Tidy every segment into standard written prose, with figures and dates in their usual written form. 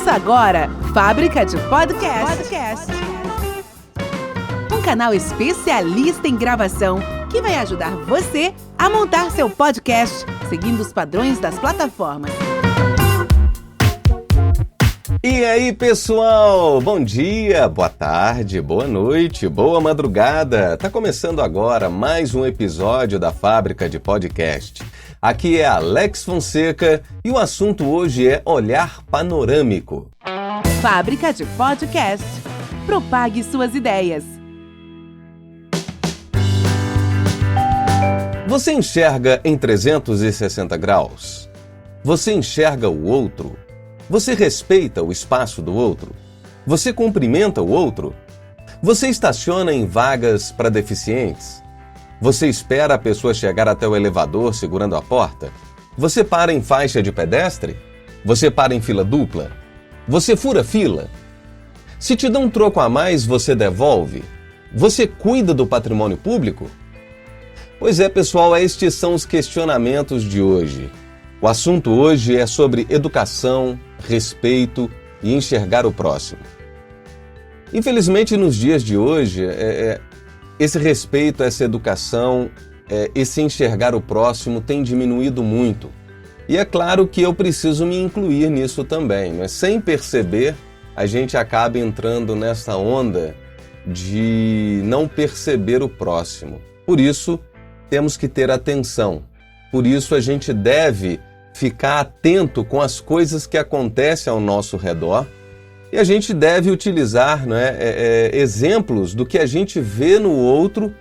Ouça agora Fábrica de Podcast. Um canal especialista em gravação que vai ajudar você a montar seu podcast seguindo os padrões das plataformas. E aí, pessoal? Bom dia, boa tarde, boa noite, boa madrugada. Tá começando agora mais um episódio da Fábrica de Podcast. Aqui é Alex Fonseca e o assunto hoje é olhar panorâmico. Fábrica de Podcast. Propague suas ideias. Você enxerga em 360 graus? Você enxerga o outro? Você respeita o espaço do outro? Você cumprimenta o outro? Você estaciona em vagas para deficientes? Você espera a pessoa chegar até o elevador segurando a porta? Você para em faixa de pedestre? Você para em fila dupla? Você fura fila? Se te dão um troco a mais, você devolve? Você cuida do patrimônio público? Pois é, pessoal, estes são os questionamentos de hoje. O assunto hoje é sobre educação, respeito e enxergar o próximo. Infelizmente, nos dias de hoje, esse respeito, essa educação, esse enxergar o próximo tem diminuído muito. E é claro que eu preciso me incluir nisso também, mas sem perceber, a gente acaba entrando nessa onda de não perceber o próximo. Por isso, temos que ter atenção. Por isso, a gente deve ficar atento com as coisas que acontecem ao nosso redor e a gente deve utilizar exemplos do que a gente vê no outro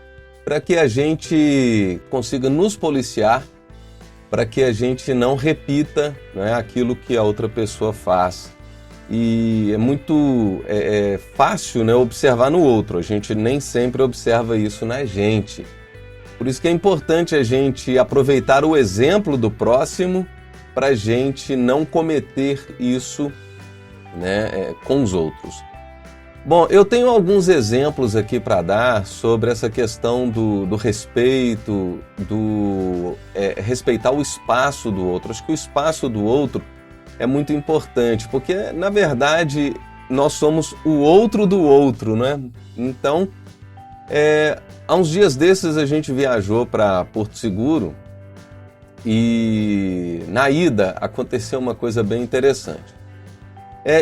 para que a gente consiga nos policiar, para que a gente não repita aquilo que a outra pessoa faz. E é muito fácil observar no outro, a gente nem sempre observa isso na gente. Por isso que é importante a gente aproveitar o exemplo do próximo para a gente não cometer isso com os outros. Bom, eu tenho alguns exemplos aqui para dar sobre essa questão do respeito, respeitar o espaço do outro. Acho que o espaço do outro é muito importante, porque, na verdade, nós somos o outro do outro, né? Então, há uns dias desses a gente viajou para Porto Seguro e na ida aconteceu uma coisa bem interessante.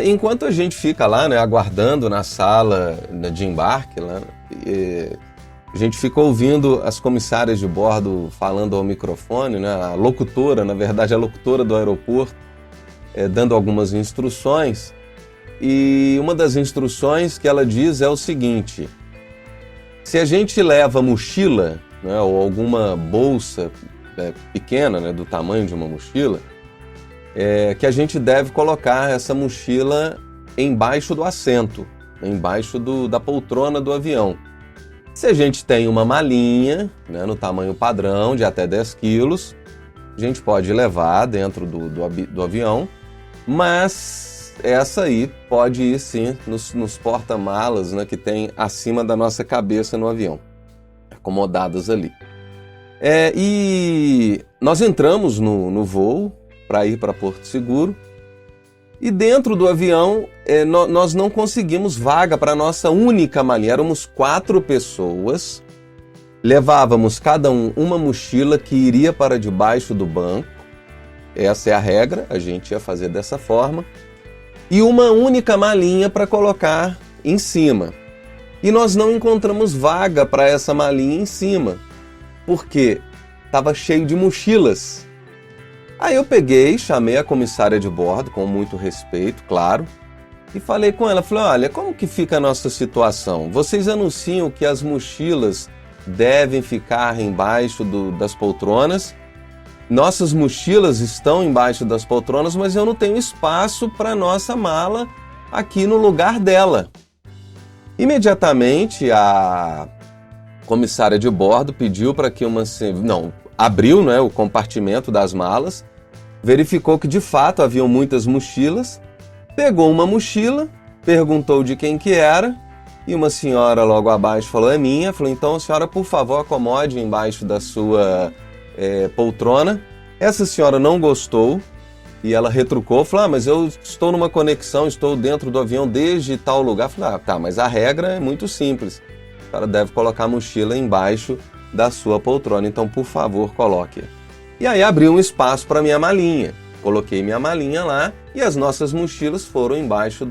Enquanto a gente fica lá, aguardando na sala de embarque, a gente ficou ouvindo as comissárias de bordo falando ao microfone, a locutora, na verdade a locutora do aeroporto, dando algumas instruções. E uma das instruções que ela diz é o seguinte: se a gente leva mochila, ou alguma bolsa pequena, do tamanho de uma mochila, que a gente deve colocar essa mochila embaixo do assento, embaixo da poltrona do avião. Se a gente tem uma malinha, no tamanho padrão de até 10 quilos, a gente pode levar dentro do avião, mas essa aí pode ir sim nos porta-malas que tem acima da nossa cabeça no avião, acomodadas ali. E nós entramos no voo para ir para Porto Seguro e dentro do avião nós não conseguimos vaga para a nossa única malinha. Éramos 4 pessoas, levávamos cada uma mochila que iria para debaixo do banco, essa é a regra, a gente ia fazer dessa forma, e uma única malinha para colocar em cima. E nós não encontramos vaga para essa malinha em cima, porque estava cheio de mochilas. Aí eu peguei, chamei a comissária de bordo, com muito respeito, claro, e falei com ela, falei, olha, como que fica a nossa situação? Vocês anunciam que as mochilas devem ficar embaixo das poltronas, nossas mochilas estão embaixo das poltronas, mas eu não tenho espaço para nossa mala aqui no lugar dela. Imediatamente a comissária de bordo pediu para que abriu o compartimento das malas, verificou que de fato haviam muitas mochilas, pegou uma mochila, perguntou de quem que era, e uma senhora logo abaixo falou, é minha. Falou, então a senhora por favor acomode embaixo da sua poltrona. Essa senhora não gostou E ela retrucou, falou, mas eu estou numa conexão, estou dentro do avião desde tal lugar. Eu falei, tá, mas a regra é muito simples. O cara deve colocar a mochila embaixo da sua poltrona, então por favor coloque. E aí abri um espaço para minha malinha. Coloquei minha malinha lá e as nossas mochilas foram embaixo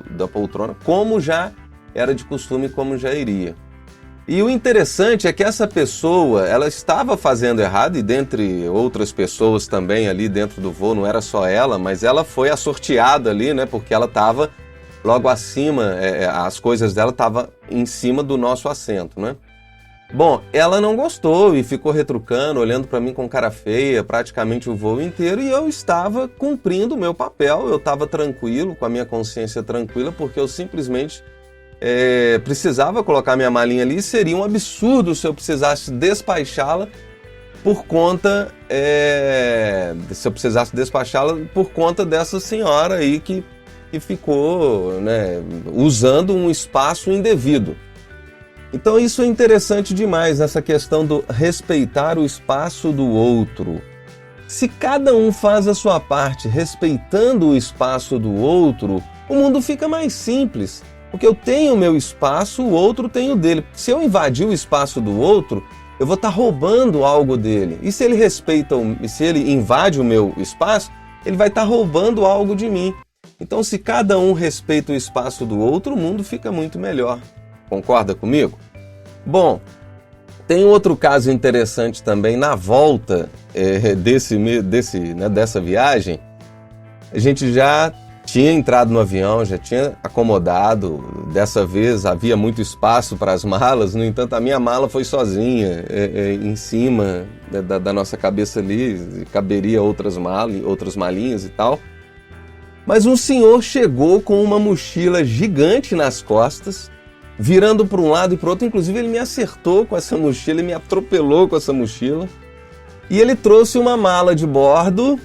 da poltrona, como já era de costume, como já iria. E o interessante é que essa pessoa, ela estava fazendo errado, e dentre outras pessoas também ali dentro do voo, não era só ela, mas ela foi a sorteada ali, né? Porque ela estava logo acima, as coisas dela estavam em cima do nosso assento, né? Bom, ela não gostou e ficou retrucando, olhando para mim com cara feia praticamente o voo inteiro, e eu estava cumprindo o meu papel, eu estava tranquilo, com a minha consciência tranquila, porque eu simplesmente precisava colocar minha malinha ali. Seria um absurdo se eu precisasse despachá-la por conta dessa senhora aí que ficou, né, usando um espaço indevido. Então isso é interessante demais, essa questão do respeitar o espaço do outro. Se cada um faz a sua parte respeitando o espaço do outro, o mundo fica mais simples. Porque eu tenho o meu espaço, o outro tem o dele. Se eu invadir o espaço do outro, eu vou estar roubando algo dele. E se ele invade o meu espaço, ele vai estar roubando algo de mim. Então, se cada um respeita o espaço do outro, o mundo fica muito melhor. Concorda comigo? Bom, tem outro caso interessante também. Na volta dessa viagem, a gente já tinha entrado no avião, já tinha acomodado. Dessa vez havia muito espaço para as malas, no entanto a minha mala foi sozinha, em cima da nossa cabeça ali, caberia outras malinhas e tal. Mas um senhor chegou com uma mochila gigante nas costas, virando para um lado e para o outro. Inclusive ele me acertou com essa mochila, ele me atropelou com essa mochila. E ele trouxe uma mala de bordo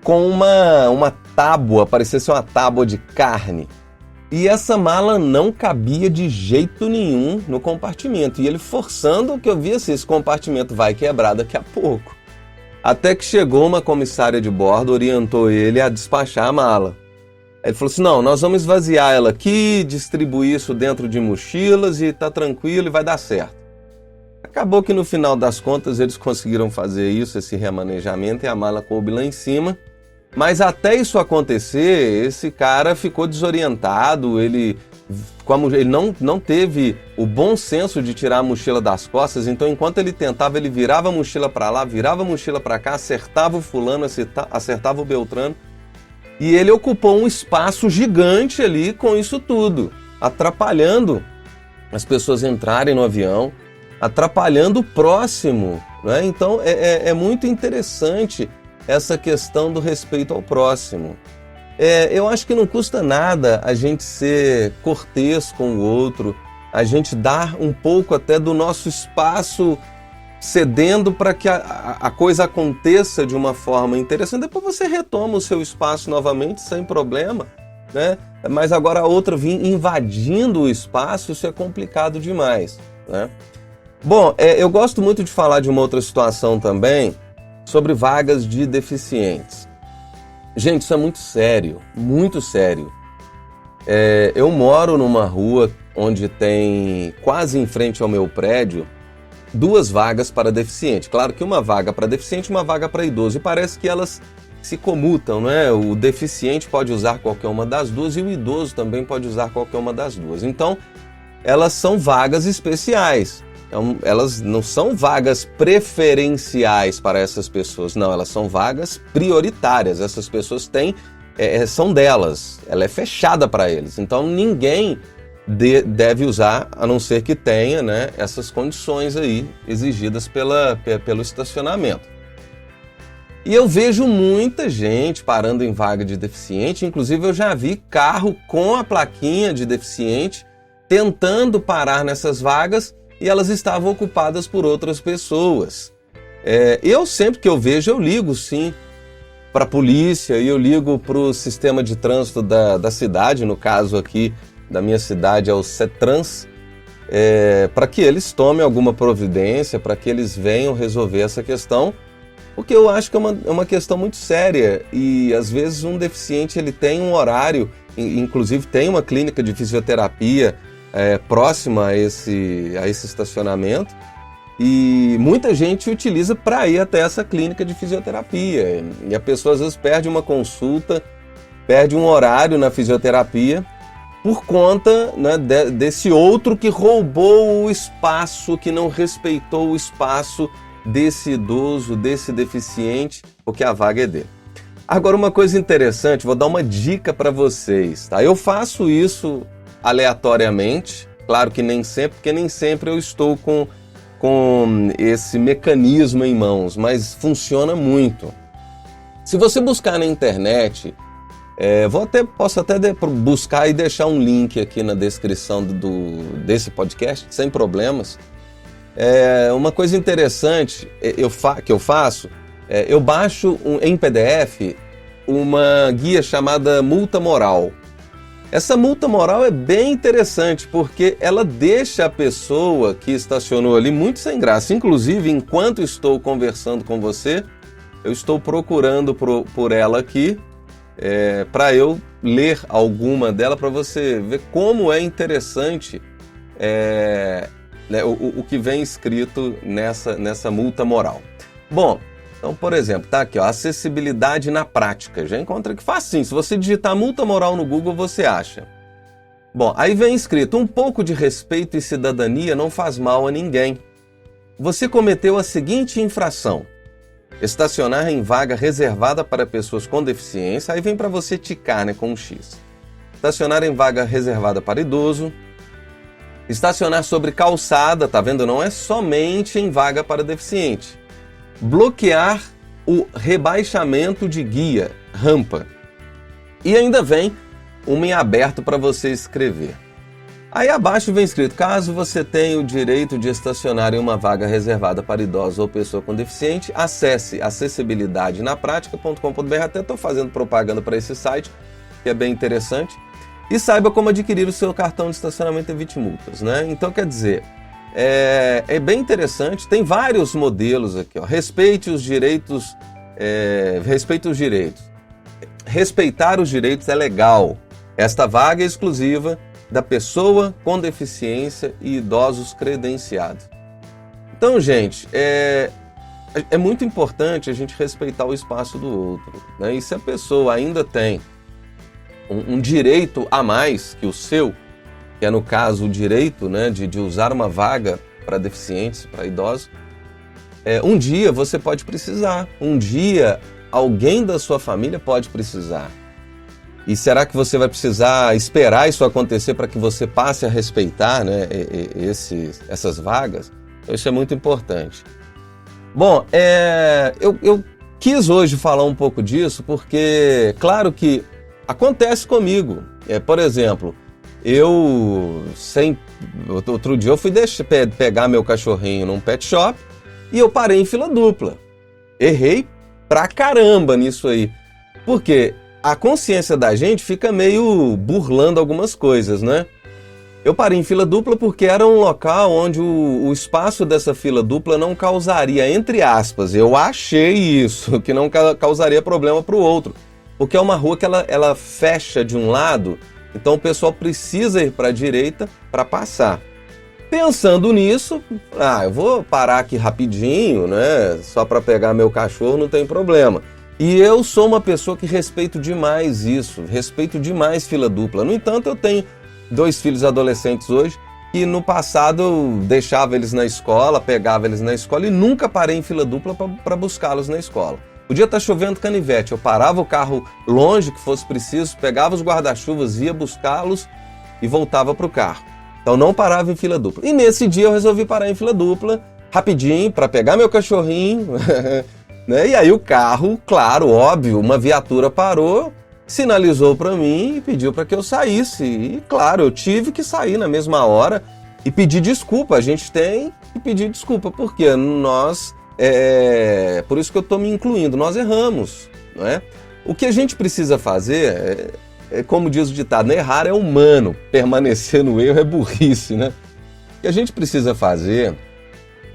com uma tábua, parecia ser uma tábua de carne. E essa mala não cabia de jeito nenhum no compartimento. E ele forçando, que eu via assim, esse compartimento vai quebrar daqui a pouco. Até que chegou uma comissária de bordo, orientou ele a despachar a mala. Ele falou assim, não, nós vamos esvaziar ela aqui, distribuir isso dentro de mochilas e tá tranquilo e vai dar certo. Acabou que no final das contas eles conseguiram fazer isso, esse remanejamento, e a mala coube lá em cima. Mas até isso acontecer, esse cara ficou desorientado, ele não teve o bom senso de tirar a mochila das costas. Então enquanto ele tentava, ele virava a mochila para lá, virava a mochila para cá, acertava o fulano, acertava o Beltrano. E ele ocupou um espaço gigante ali com isso tudo, atrapalhando as pessoas entrarem no avião, atrapalhando o próximo, né? Então é muito interessante essa questão do respeito ao próximo. Eu acho que não custa nada a gente ser cortês com o outro, a gente dar um pouco até do nosso espaço, cedendo para que a coisa aconteça de uma forma interessante. Depois você retoma o seu espaço novamente sem problema, né? Mas agora a outra vir invadindo o espaço, isso é complicado demais, né? Bom, eu gosto muito de falar de uma outra situação também, sobre vagas de deficientes. Gente, isso é muito sério, muito sério. Eu moro numa rua onde tem, quase em frente ao meu prédio, 2 vagas para deficiente. Claro que uma vaga para deficiente e uma vaga para idoso. E parece que elas se comutam, né? O deficiente pode usar qualquer uma das duas e o idoso também pode usar qualquer uma das duas. Então, elas são vagas especiais. Elas não são vagas preferenciais para essas pessoas, não, elas são vagas prioritárias. Essas pessoas são delas, ela é fechada para eles. Então ninguém deve usar, a não ser que tenha, né, essas condições aí exigidas pelo estacionamento. E eu vejo muita gente parando em vaga de deficiente, inclusive eu já vi carro com a plaquinha de deficiente tentando parar nessas vagas, e elas estavam ocupadas por outras pessoas. Eu sempre que eu vejo, eu ligo sim para a polícia, e eu ligo para o sistema de trânsito da cidade, no caso aqui da minha cidade é o CETRANS, para que eles tomem alguma providência, para que eles venham resolver essa questão, Porque eu acho que é uma questão muito séria e às vezes um deficiente ele tem um horário, inclusive tem uma clínica de fisioterapia próxima a esse estacionamento e muita gente utiliza para ir até essa clínica de fisioterapia e a pessoa às vezes perde uma consulta, perde um horário na fisioterapia por conta, né, desse outro que roubou o espaço, que não respeitou o espaço desse idoso, desse deficiente, porque a vaga é dele. Agora, uma coisa interessante, vou dar uma dica para vocês, tá? Eu faço isso aleatoriamente, claro que nem sempre, porque nem sempre eu estou com esse mecanismo em mãos, mas funciona muito. Se você buscar na internet, posso até buscar e deixar um link aqui na descrição desse podcast, sem problemas. Uma coisa interessante que eu faço, eu baixo em PDF uma guia chamada Multa Moral. Essa multa moral é bem interessante porque ela deixa a pessoa que estacionou ali muito sem graça. Inclusive, enquanto estou conversando com você, eu estou procurando por ela aqui para eu ler alguma dela para você ver como é interessante o que vem escrito nessa multa moral. Bom, então, por exemplo, tá aqui, ó, acessibilidade na prática. Já encontra aqui facinho. Se você digitar multa moral no Google, você acha. Bom, aí vem escrito, um pouco de respeito e cidadania não faz mal a ninguém. Você cometeu a seguinte infração: estacionar em vaga reservada para pessoas com deficiência, aí vem para você ticar, né, com um X. Estacionar em vaga reservada para idoso. Estacionar sobre calçada, tá vendo? Não é somente em vaga para deficiente. Bloquear o rebaixamento de guia, rampa. E ainda vem uma em aberto para você escrever. Aí abaixo vem escrito, caso você tenha o direito de estacionar em uma vaga reservada para idosos ou pessoa com deficiente, acesse acessibilidade-na-prática.com.br. Até estou fazendo propaganda para esse site, que é bem interessante. E saiba como adquirir o seu cartão de estacionamento e evite multas, né? Então, quer dizer, é bem interessante, tem vários modelos aqui, ó. Respeite os direitos. Respeitar os direitos é legal. Esta vaga é exclusiva da pessoa com deficiência e idosos credenciados. Então, gente, é muito importante a gente respeitar o espaço do outro, né? E se a pessoa ainda tem um direito a mais que o seu, que é no caso o direito, né, de usar uma vaga para deficientes, para idosos, um dia você pode precisar, um dia alguém da sua família pode precisar. E será que você vai precisar esperar isso acontecer para que você passe a respeitar, né, essas vagas? Então, isso é muito importante. Bom, eu quis hoje falar um pouco disso porque, claro que acontece comigo. Por exemplo, outro dia eu fui pegar meu cachorrinho num pet shop e eu parei em fila dupla. Errei pra caramba nisso aí. Porque a consciência da gente fica meio burlando algumas coisas, né? Eu parei em fila dupla porque era um local onde o espaço dessa fila dupla não causaria, entre aspas, eu achei isso, que não causaria problema pro outro. Porque é uma rua que ela fecha de um lado, então o pessoal precisa ir para a direita para passar. Pensando nisso, eu vou parar aqui rapidinho, né? Só para pegar meu cachorro, não tem problema. E eu sou uma pessoa que respeito demais isso, respeito demais fila dupla. No entanto, eu tenho 2 filhos adolescentes hoje e no passado eu deixava eles na escola, pegava eles na escola e nunca parei em fila dupla para buscá-los na escola. Podia estar chovendo canivete, eu parava o carro longe que fosse preciso, pegava os guarda-chuvas, ia buscá-los e voltava para o carro. Então não parava em fila dupla. E nesse dia eu resolvi parar em fila dupla, rapidinho, para pegar meu cachorrinho, né? E aí o carro, claro, óbvio, uma viatura parou, sinalizou para mim e pediu para que eu saísse. E claro, eu tive que sair na mesma hora e pedir desculpa. A gente tem que pedir desculpa, porque nós... por isso que eu estou me incluindo, nós erramos, não é? O que a gente precisa fazer, como diz o ditado, errar é humano, permanecer no erro é burrice, né? O que a gente precisa fazer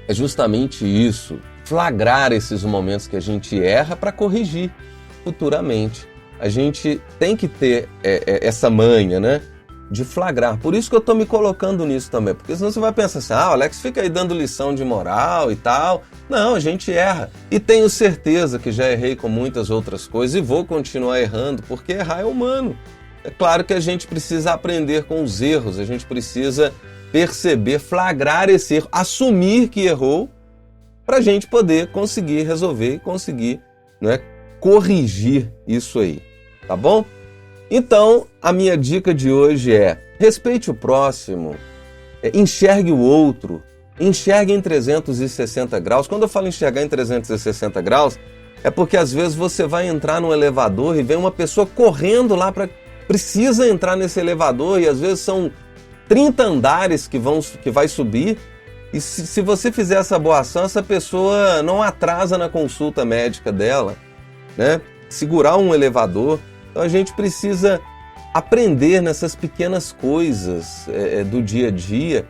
é justamente isso, flagrar esses momentos que a gente erra para corrigir futuramente. A gente tem que ter essa manha, né, de flagrar. Por isso que eu estou me colocando nisso também, porque senão você vai pensar assim, o Alex fica aí dando lição de moral e tal. Não, a gente erra. E tenho certeza que já errei com muitas outras coisas e vou continuar errando, porque errar é humano. É claro que a gente precisa aprender com os erros, a gente precisa perceber, flagrar esse erro, assumir que errou, para a gente poder conseguir resolver e conseguir, né, corrigir isso aí, tá bom? Então, a minha dica de hoje é: respeite o próximo, enxergue o outro, enxergue em 360 graus. Quando eu falo enxergar em 360 graus, é porque às vezes você vai entrar num elevador e vem uma pessoa correndo lá precisa entrar nesse elevador e às vezes são 30 andares que vai subir. E se você fizer essa boa ação, essa pessoa não atrasa na consulta médica dela, né? Segurar um elevador. Então a gente precisa aprender nessas pequenas coisas do dia a dia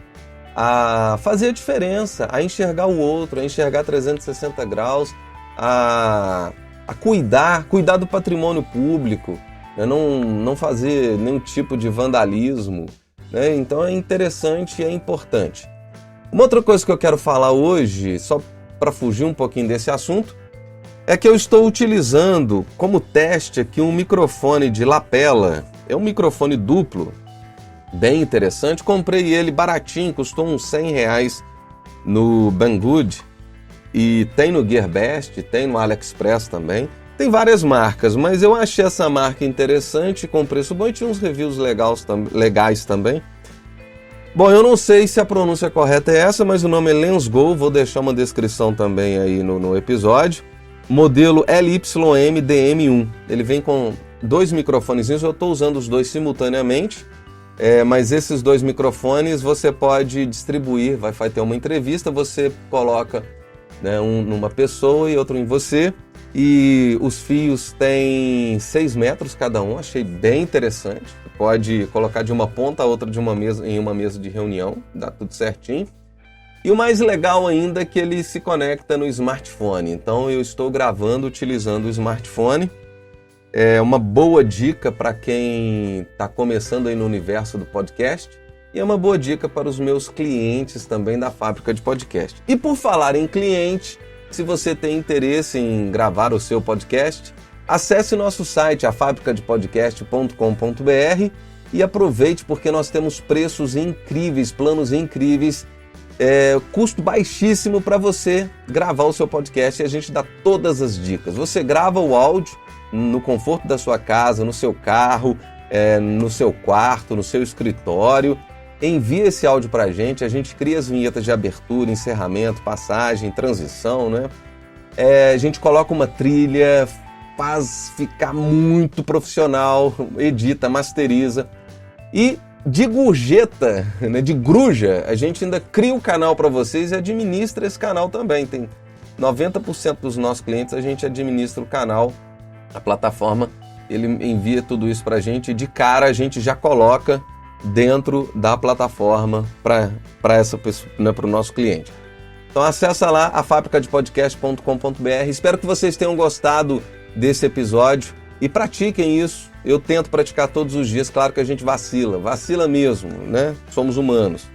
a fazer a diferença, a enxergar o outro, a enxergar 360 graus, a cuidar do patrimônio público, né? Não fazer nenhum tipo de vandalismo, né? Então é interessante e é importante. Uma outra coisa que eu quero falar hoje, só para fugir um pouquinho desse assunto, é que eu estou utilizando como teste aqui um microfone de lapela. É um microfone duplo, bem interessante. Comprei ele baratinho, custou uns R$100 no Banggood. E tem no Gearbest, tem no AliExpress também. Tem várias marcas, mas eu achei essa marca interessante, com preço bom e tinha uns reviews legais também. Bom, eu não sei se a pronúncia correta é essa, mas o nome é Lensgo, vou deixar uma descrição também aí no episódio. Modelo LYM-DM1. Ele vem com 2 microfonezinhos, eu estou usando os 2 simultaneamente, mas esses 2 microfones você pode distribuir, vai ter uma entrevista, você coloca, né, um numa pessoa e outro em você, e os fios têm 6 metros cada um, achei bem interessante. Pode colocar de uma ponta a outra em uma mesa de reunião, dá tudo certinho. E o mais legal ainda é que ele se conecta no smartphone. Então eu estou gravando utilizando o smartphone. É uma boa dica para quem está começando aí no universo do podcast. E é uma boa dica para os meus clientes também da Fábrica de Podcast. E por falar em cliente, se você tem interesse em gravar o seu podcast, acesse nosso site, afabricadepodcast.com.br, e aproveite porque nós temos preços incríveis, planos incríveis, custo baixíssimo para você gravar o seu podcast e a gente dá todas as dicas. Você grava o áudio no conforto da sua casa, no seu carro, no seu quarto, no seu escritório. Envia esse áudio para a gente cria as vinhetas de abertura, encerramento, passagem, transição, né? A gente coloca uma trilha, faz ficar muito profissional, edita, masteriza. E de gorjeta, né, de gruja, a gente ainda cria o canal para vocês e administra esse canal também. Tem 90% dos nossos clientes, a gente administra o canal, a plataforma, ele envia tudo isso para a gente e de cara a gente já coloca dentro da plataforma para essa pessoa, né, para o nosso cliente. Então acessa lá, afabricadepodcast.com.br. Espero que vocês tenham gostado desse episódio e pratiquem isso. Eu tento praticar todos os dias, claro que a gente vacila mesmo, né? Somos humanos,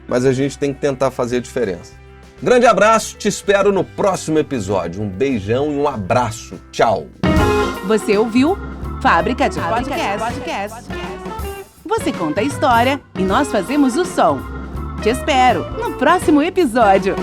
mas a gente tem que tentar fazer a diferença. Grande abraço, te espero no próximo episódio. Um beijão e um abraço. Tchau. Você ouviu Fábrica de Podcast. Você conta a história e nós fazemos o som. Te espero no próximo episódio.